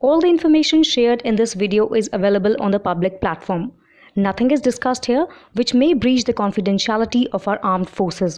All the information shared in this video is available on the public platform. Nothing is discussed here which may breach the confidentiality of our armed forces.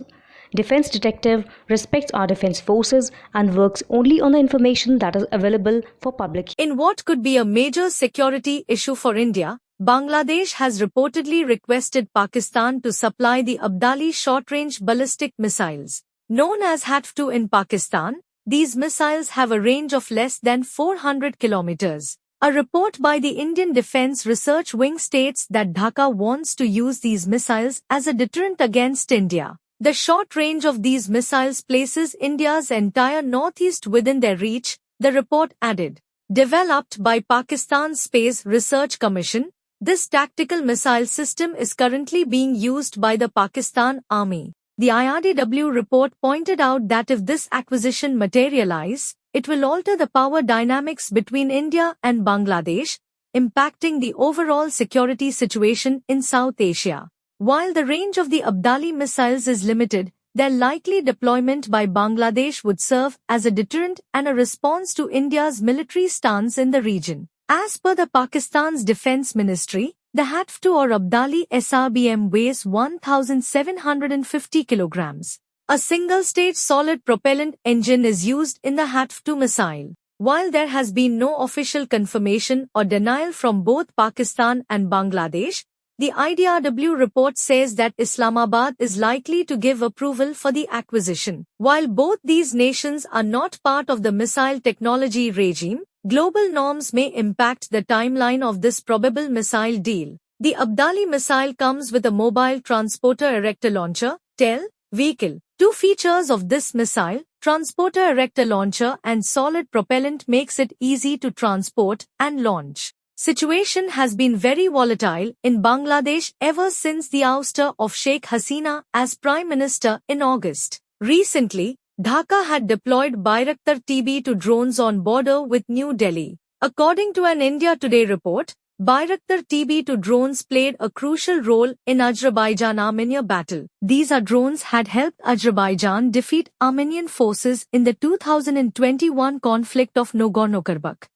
Defense Detective respects our defense forces and works only on the information that is available for public. In what could be a major security issue for India, Bangladesh has reportedly requested Pakistan to supply the Abdali short-range ballistic missiles. Known as HATF-2 in Pakistan, these missiles have a range of less than 400 kilometers. A report by the Indian Defence Research Wing states that Dhaka wants to use these missiles as a deterrent against India. The short range of these missiles places India's entire northeast within their reach, the report added. Developed by Pakistan's Space Research Commission, this tactical missile system is currently being used by the Pakistan Army. The IRDW report pointed out that if this acquisition materializes, it will alter the power dynamics between India and Bangladesh, impacting the overall security situation in South Asia. While the range of the Abdali missiles is limited, their likely deployment by Bangladesh would serve as a deterrent and a response to India's military stance in the region. As per the Pakistan's Defense Ministry, the HATF-2 or Abdali SRBM weighs 1,750 kilograms. A single-stage solid propellant engine is used in the HATF-2 missile. While there has been no official confirmation or denial from both Pakistan and Bangladesh, the IDRW report says that Islamabad is likely to give approval for the acquisition. While both these nations are not part of the missile technology regime, global norms may impact the timeline of this probable missile deal. The Abdali missile comes with a Mobile Transporter Erector Launcher (TEL) vehicle. Two features of this missile, Transporter Erector Launcher and solid propellant, makes it easy to transport and launch. Situation has been very volatile in Bangladesh ever since the ouster of Sheikh Hasina as Prime Minister in August. Recently, Dhaka had deployed Bayraktar TB2 drones on border with New Delhi. According to an India Today report, Bayraktar TB2 drones played a crucial role in Azerbaijan-Armenia battle. These drones had helped Azerbaijan defeat Armenian forces in the 2021 conflict of Nagorno-Karabakh.